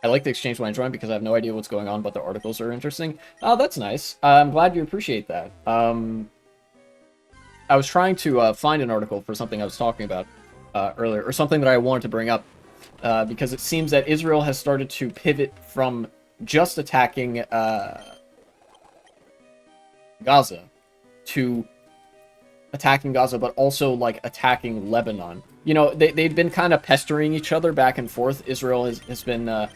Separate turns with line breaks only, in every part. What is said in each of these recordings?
like to exchange when I join because I have no idea what's going on, but the articles are interesting. Oh, that's nice. I'm glad you appreciate that. I was trying to find an article for something I was talking about earlier, or something that I wanted to bring up, because it seems that Israel has started to pivot from just attacking Gaza to attacking Gaza, but also, like, attacking Lebanon. You know, they've been kind of pestering each other back and forth. Israel has been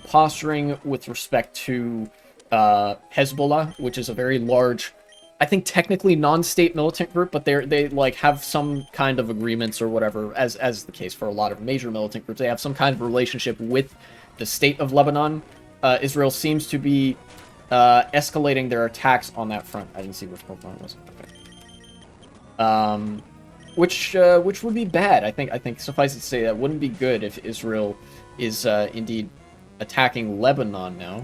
posturing with respect to Hezbollah, which is a very large, I think technically non-state militant group, but they like have some kind of agreements or whatever, as the case for a lot of major militant groups. They have some kind of relationship with the state of Lebanon. Israel seems to be escalating their attacks on that front. I didn't see which Pokemon it was. Okay. Which would be bad. I think suffice it to say that wouldn't be good if Israel is indeed attacking Lebanon now.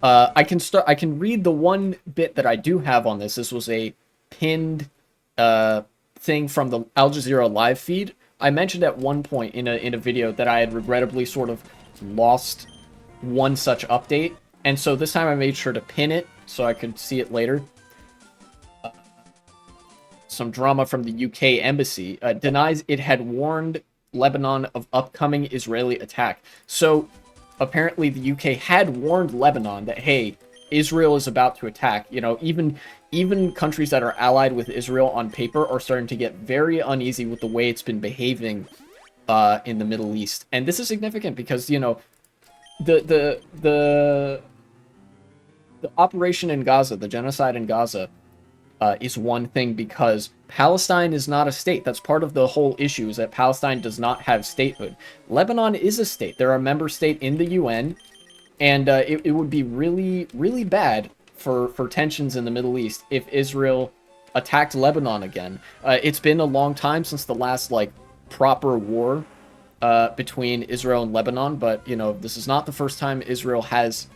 I can read the one bit that I do have on this. This was a pinned thing from the Al Jazeera live feed. I mentioned at one point in a video that I had regrettably sort of lost one such update, and so this time I made sure to pin it so I could see it later. Some drama from the UK embassy denies it had warned Lebanon of upcoming Israeli attack. So apparently the UK had warned Lebanon that, hey, Israel is about to attack. You know, even countries that are allied with Israel on paper are starting to get very uneasy with the way it's been behaving in the Middle East. And this is significant because, you know, the operation in Gaza, the genocide in Gaza, is one thing because Palestine is not a state. That's part of the whole issue, is that Palestine does not have statehood. Lebanon is a state. They're a member state in the UN, and it would be really, really bad for tensions in the Middle East if Israel attacked Lebanon again. It's been a long time since the last, like, proper war between Israel and Lebanon, but, you know, this is not the first time Israel has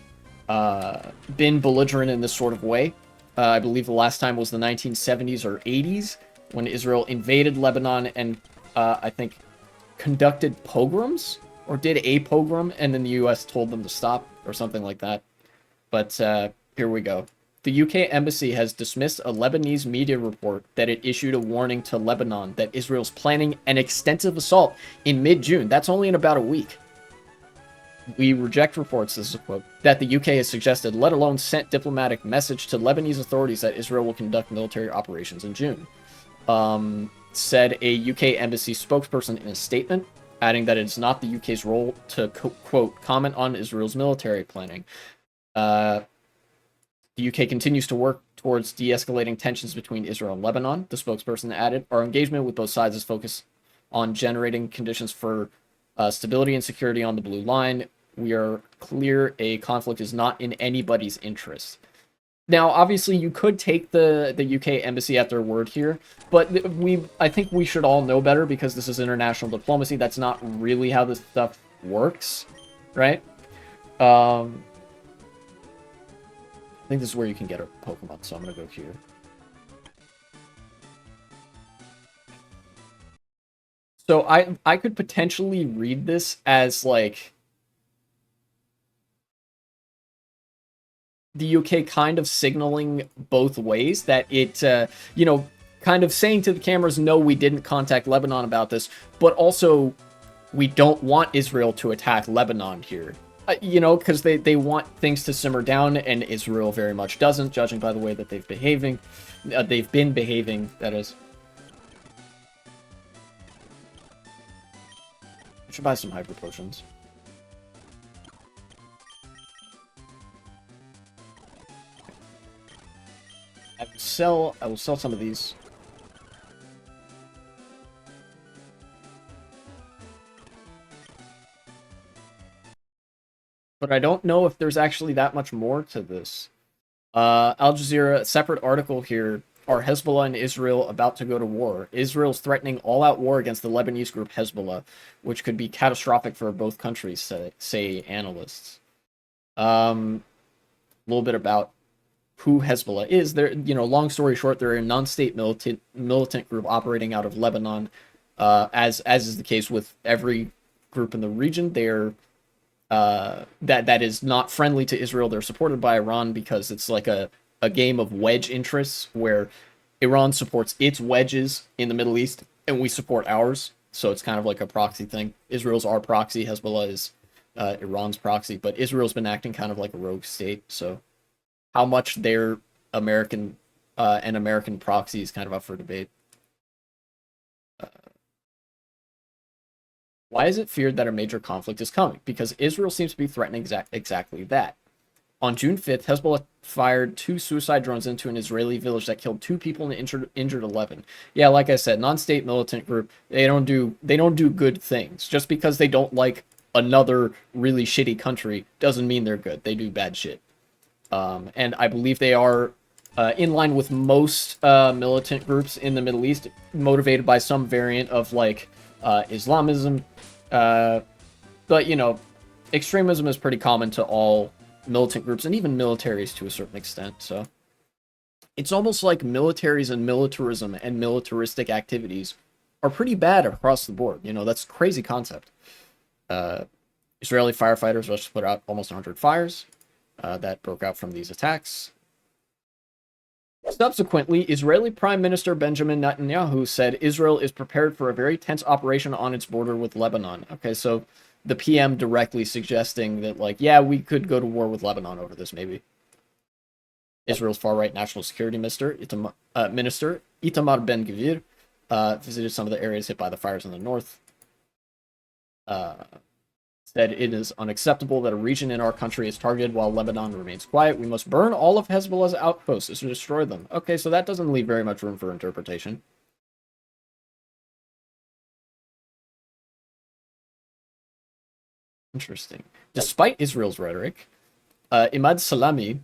been belligerent in this sort of way. I believe the last time was the 1970s or 80s when Israel invaded Lebanon and I think conducted pogroms or did a pogrom, and then the US told them to stop or something like that. But here we go. The UK embassy has dismissed a Lebanese media report that it issued a warning to Lebanon that Israel's planning an extensive assault in mid-June. That's only in about a week. We reject reports, this is a quote, that the UK has suggested, let alone sent diplomatic message to Lebanese authorities that Israel will conduct military operations in June. Said a UK embassy spokesperson in a statement, adding that it's not the UK's role to, quote, comment on Israel's military planning. The UK continues to work towards de-escalating tensions between Israel and Lebanon, the spokesperson added. Our engagement with both sides is focused on generating conditions for stability and security on the Blue Line. We are clear a conflict is not in anybody's interest. Now, obviously, you could take the UK embassy at their word here, but I think we should all know better because this is international diplomacy. That's not really how this stuff works, right? I think this is where you can get a Pokemon, so I'm going to go here. So I could potentially read this as, like, the UK kind of signaling both ways, that it, you know, kind of saying to the cameras, no, we didn't contact Lebanon about this, but also we don't want Israel to attack Lebanon here. You know, because they want things to simmer down, and Israel very much doesn't, judging by the way that they've been behaving, that is. I should buy some hyper potions. I will sell some of these. But I don't know if there's actually that much more to this. Al Jazeera, a separate article here. Are Hezbollah and Israel about to go to war? Israel's threatening all-out war against the Lebanese group Hezbollah, which could be catastrophic for both countries, say analysts. A little bit about who Hezbollah is. They're, you know, long story short, they're a non-state militant group operating out of Lebanon. As is the case with every group in the region, they're that is not friendly to Israel. They're supported by Iran because it's like a game of wedge interests where Iran supports its wedges in the Middle East and we support ours. So it's kind of like a proxy thing. Israel's our proxy, Hezbollah is Iran's proxy, but Israel's been acting kind of like a rogue state. So how much their American and American proxy is kind of up for debate. Why is it feared that a major conflict is coming? Because Israel seems to be threatening exactly that. On June 5th, Hezbollah fired 2 suicide drones into an Israeli village that killed 2 people and injured 11. Yeah, like I said, non-state militant group, they don't do good things. Just because they don't like another really shitty country doesn't mean they're good. They do bad shit. And I believe they are in line with most militant groups in the Middle East, motivated by some variant of like Islamism. But, you know, extremism is pretty common to all militant groups and even militaries to a certain extent. So it's almost like militaries and militarism and militaristic activities are pretty bad across the board. You know, that's a crazy concept. Israeli firefighters rushed to put out almost 100 fires that broke out from these attacks. Subsequently, Israeli Prime Minister Benjamin Netanyahu said Israel is prepared for a very tense operation on its border with Lebanon. Okay, so the PM directly suggesting that, like, yeah, we could go to war with Lebanon over this, maybe. Israel's far-right national security minister, Itamar Ben-Gvir, visited some of the areas hit by the fires in the north. Said it is unacceptable that a region in our country is targeted while Lebanon remains quiet. We must burn all of Hezbollah's outposts to destroy them. Okay, so that doesn't leave very much room for interpretation. Interesting. Despite Israel's rhetoric, Imad Salami,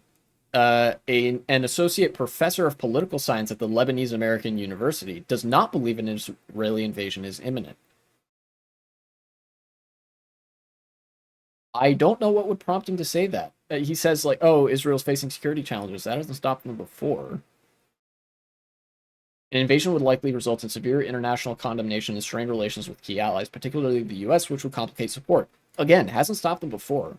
an associate professor of political science at the Lebanese American University, does not believe an Israeli invasion is imminent. I don't know what would prompt him to say that. He says, like, oh, Israel's facing security challenges. That hasn't stopped them before. An invasion would likely result in severe international condemnation and strained relations with key allies, particularly the US, which would complicate support. Again, hasn't stopped them before.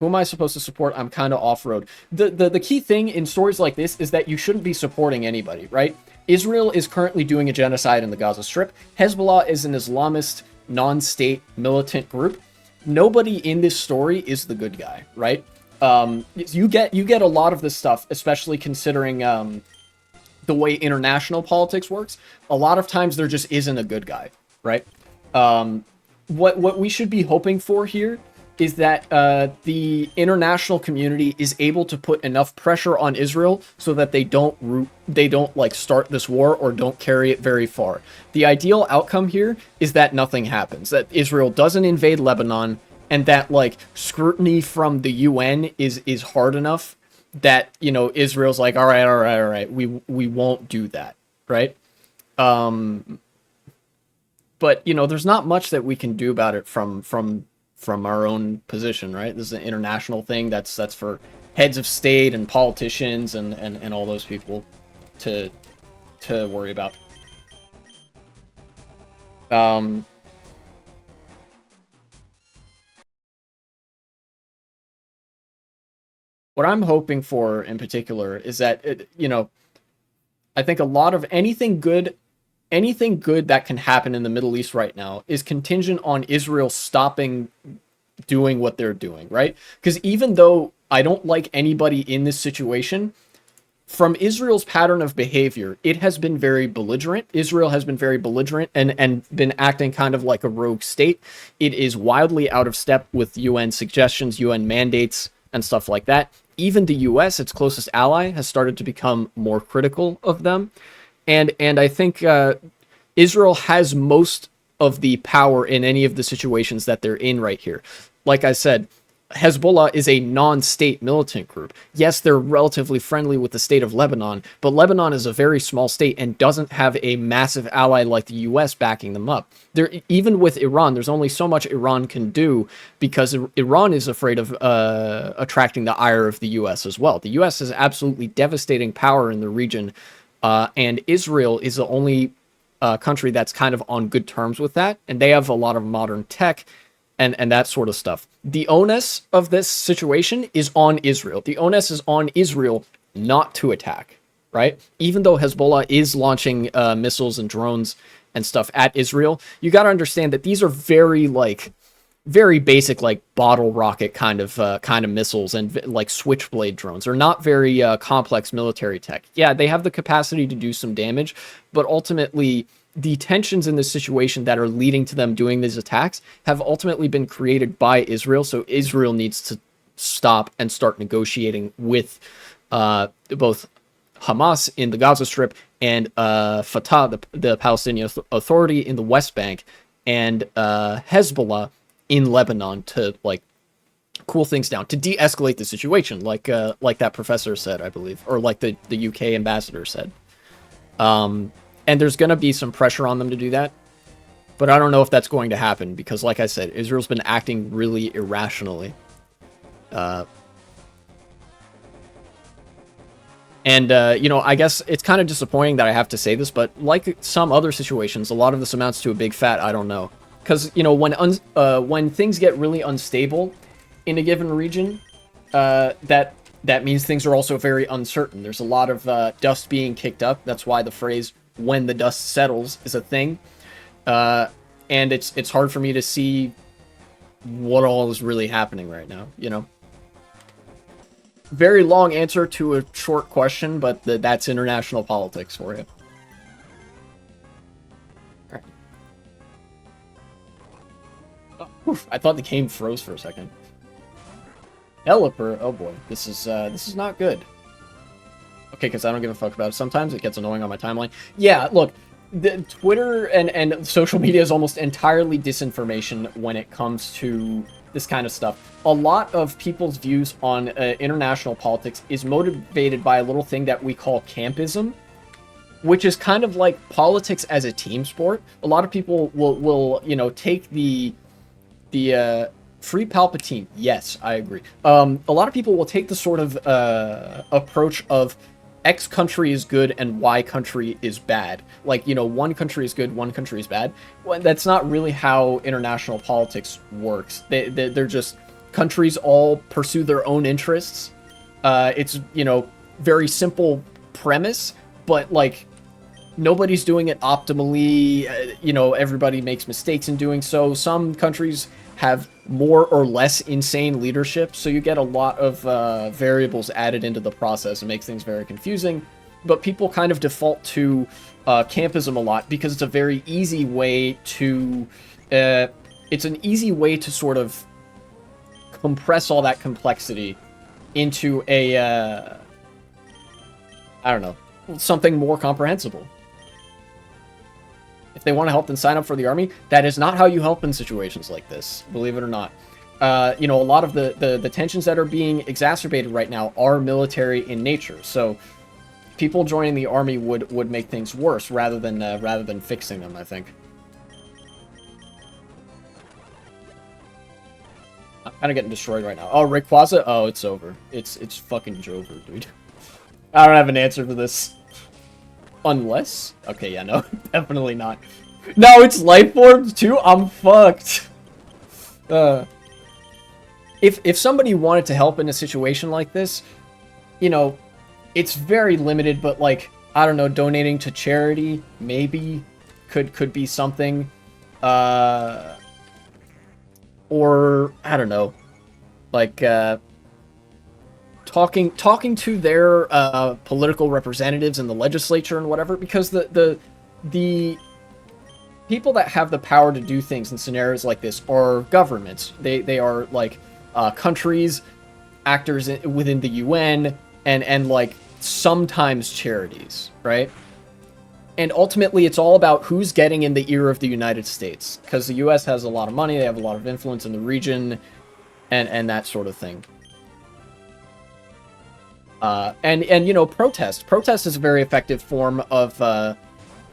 Who am I supposed to support? I'm kind of off-road. The key thing in stories like this is that you shouldn't be supporting anybody, right? Israel is currently doing a genocide in the Gaza Strip. Hezbollah is an Islamist, non-state militant group. Nobody in this story is the good guy, right? You get a lot of this stuff, especially considering the way international politics works. A lot of times there just isn't a good guy, right? What we should be hoping for here is that the international community is able to put enough pressure on Israel so that they don't like start this war or don't carry it very far. The ideal outcome here is that nothing happens, that Israel doesn't invade Lebanon, and that like scrutiny from the UN is hard enough that, you know, Israel's like, all right, we won't do that, right? But you know, there's not much that we can do about it from our own position, right? This is an international thing that's for heads of state and politicians and all those people to worry about. What I'm hoping for in particular is that you know, I think a lot of anything good that can happen in the Middle East right now is contingent on Israel stopping doing what they're doing, right? Because even though I don't like anybody in this situation, from Israel's pattern of behavior, it has been very belligerent. Israel has been very belligerent and been acting kind of like a rogue state. It is wildly out of step with UN suggestions, UN mandates, and stuff like that. Even the US, its closest ally, has started to become more critical of them. And I think Israel has most of the power in any of the situations that they're in right here. Like I said, Hezbollah is a non-state militant group. Yes, they're relatively friendly with the state of Lebanon, but Lebanon is a very small state and doesn't have a massive ally like the US backing them up. Even with Iran, there's only so much Iran can do because Iran is afraid of attracting the ire of the US as well. The US has absolutely devastating power in the region, and Israel is the only country that's kind of on good terms with that, and they have a lot of modern tech. and that sort of stuff. The onus of this situation is on Israel. The onus is on Israel not to attack, right? Even though Hezbollah is launching missiles and drones and stuff at Israel, you got to understand that these are very basic, like bottle rocket kind of missiles and like switchblade drones. They're not very complex military tech. Yeah, they have the capacity to do some damage, but ultimately the tensions in this situation that are leading to them doing these attacks have ultimately been created by Israel. So Israel needs to stop and start negotiating with both Hamas in the Gaza Strip and Fatah, the Palestinian Authority in the West Bank, and Hezbollah in Lebanon to like cool things down, to de-escalate the situation, like that professor said, I believe, or like the UK ambassador said. And there's going to be some pressure on them to do that, but I don't know if that's going to happen because, like I said, Israel's been acting really irrationally. You know, I guess it's kind of disappointing that I have to say this, but like some other situations, a lot of this amounts to a big fat I don't know. Because, you know, when things get really unstable in a given region, that means things are also very uncertain. There's a lot of dust being kicked up. That's why the phrase "when the dust settles" is a thing. And it's hard for me to see what all is really happening right now, you know? Very long answer to a short question, but that's international politics for you. Alright. Oh, I thought the game froze for a second. Developer, oh boy, this is not good. Okay, because I don't give a fuck about it. Sometimes it gets annoying on my timeline. Yeah, look, the Twitter and social media is almost entirely disinformation when it comes to this kind of stuff. A lot of people's views on international politics is motivated by a little thing that we call campism, which is kind of like politics as a team sport. A lot of people will you know, take the Free Palpatine. Yes, I agree. A lot of people will take the sort of approach of X country is good and Y country is bad. Like, you know, one country is good, one country is bad. Well, that's not really how international politics works. They're just countries all pursue their own interests. It's, you know, very simple premise, but like nobody's doing it optimally. You know, everybody makes mistakes in doing so. Some countries have more or less insane leadership, so you get a lot of variables added into the process and makes things very confusing. But people kind of default to campism a lot because it's a very easy way to it's an easy way to sort of compress all that complexity into a I don't know, something more comprehensible. If they want to help, then sign up for the army. That is not how you help in situations like this, believe it or not. You know, a lot of the tensions that are being exacerbated right now are military in nature. So people joining the army would make things worse rather than fixing them, I think. I'm kind of getting destroyed right now. Oh, Rayquaza? Oh, it's over. It's fucking over, dude. I don't have an answer for this. Unless? Okay, yeah, no, definitely not. No, it's life forms too? I'm fucked. If somebody wanted to help in a situation like this, you know, it's very limited, but like, I don't know, donating to charity maybe could be something. Or I don't know, like talking to their political representatives in the legislature and whatever, because the people that have the power to do things in scenarios like this are governments. They are like countries, actors within the UN, and like sometimes charities, right? And ultimately, it's all about who's getting in the ear of the United States, because the US has a lot of money, they have a lot of influence in the region, and that sort of thing. And you know, protest is a very effective form of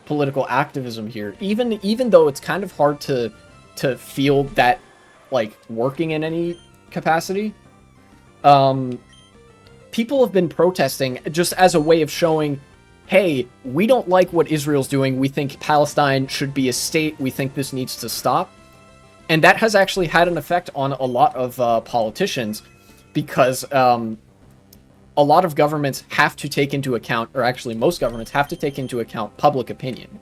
political activism here, even though it's kind of hard to feel that like working in any capacity. People have been protesting just as a way of showing, hey, we don't like what Israel's doing, we think Palestine should be a state, we think this needs to stop. And that has actually had an effect on a lot of politicians, because a lot of governments have to take into account, or actually most governments have to take into account, public opinion.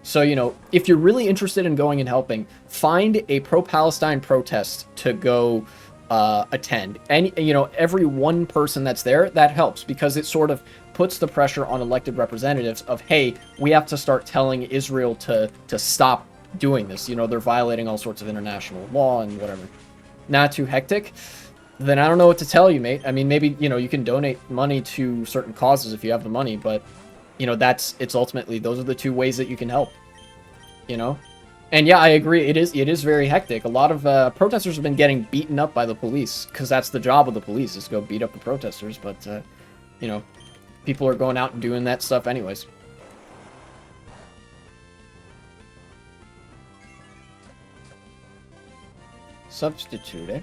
So, you know, if you're really interested in going and helping, find a pro-Palestine protest to go attend. And, you know, every one person that's there, that helps, because it sort of puts the pressure on elected representatives of, hey, we have to start telling Israel to stop doing this. You know, they're violating all sorts of international law and whatever. Not too hectic? Then I don't know what to tell you, mate. I mean, maybe, you know, you can donate money to certain causes if you have the money, but, you know, it's ultimately, those are the two ways that you can help, you know? And yeah, I agree, it is very hectic. A lot of protesters have been getting beaten up by the police, because that's the job of the police, is to go beat up the protesters, but, you know, people are going out and doing that stuff anyways. Substitute, eh?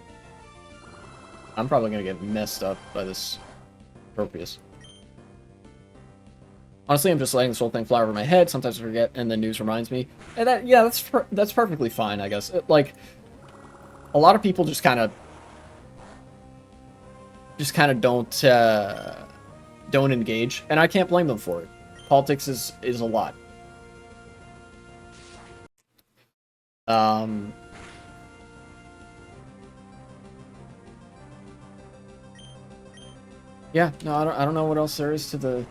I'm probably gonna get messed up by this Propius. Honestly, I'm just letting this whole thing fly over my head. Sometimes I forget, and the news reminds me. And that, yeah, that's perfectly fine, I guess. Like, a lot of people just kind of don't engage, and I can't blame them for it. Politics is a lot. Yeah, no, I don't know what else there is to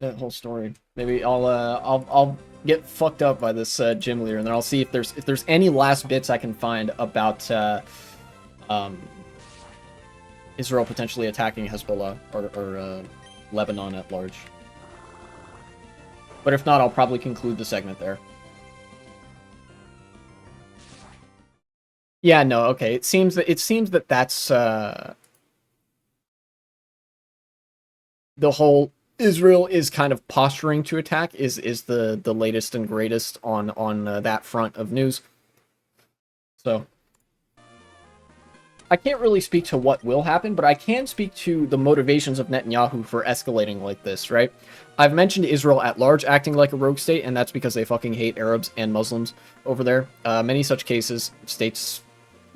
that whole story. Maybe I'll get fucked up by this gym leader, and then I'll see if there's any last bits I can find about Israel potentially attacking Hezbollah or Lebanon at large. But if not, I'll probably conclude the segment there. Yeah, no, okay. It seems that that's the whole Israel is kind of posturing to attack is the latest and greatest on that front of news. So I can't really speak to what will happen, but I can speak to the motivations of Netanyahu for escalating like this, right? I've mentioned Israel at large acting like a rogue state, and that's because they fucking hate Arabs and Muslims over there. Many such cases, states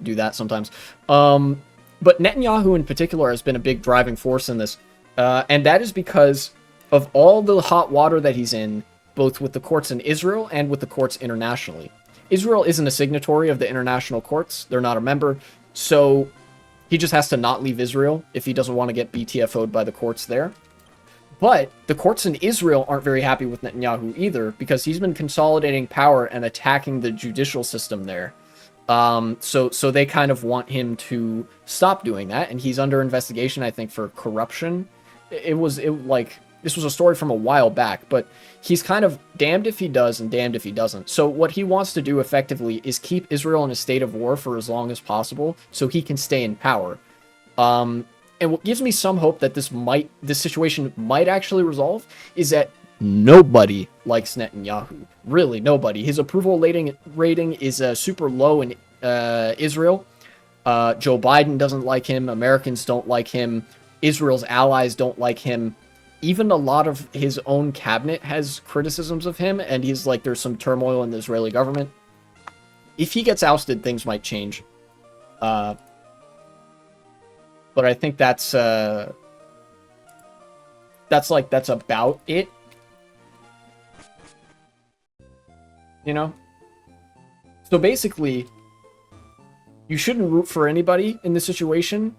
do that sometimes. But Netanyahu in particular has been a big driving force in this. And that is because of all the hot water that he's in, both with the courts in Israel and with the courts internationally. Israel isn't a signatory of the international courts. They're not a member. So he just has to not leave Israel if he doesn't want to get BTFO'd by the courts there. But the courts in Israel aren't very happy with Netanyahu either, because he's been consolidating power and attacking the judicial system there. So they kind of want him to stop doing that, and he's under investigation, I think, for corruption. This was a story from a while back, but he's kind of damned if he does and damned if he doesn't. So what he wants to do effectively is keep Israel in a state of war for as long as possible so he can stay in power. And what gives me some hope that this situation might actually resolve is that nobody likes Netanyahu. Really, nobody. His approval rating is super low in Israel. Joe Biden doesn't like him. Americans don't like him. Israel's allies don't like him. Even a lot of his own cabinet has criticisms of him, and he's like, there's some turmoil in the Israeli government. If he gets ousted, things might change. But I think that's about it. You know? So basically, you shouldn't root for anybody in this situation,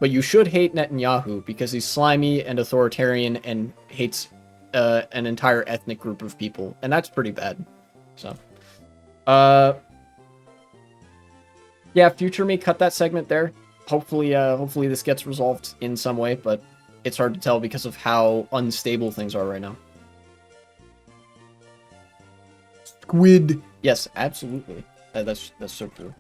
but you should hate Netanyahu because he's slimy and authoritarian and hates an entire ethnic group of people, and that's pretty bad. So, yeah, future me, cut that segment there. Hopefully this gets resolved in some way, but it's hard to tell because of how unstable things are right now. Squid. Yes, absolutely. That's so true.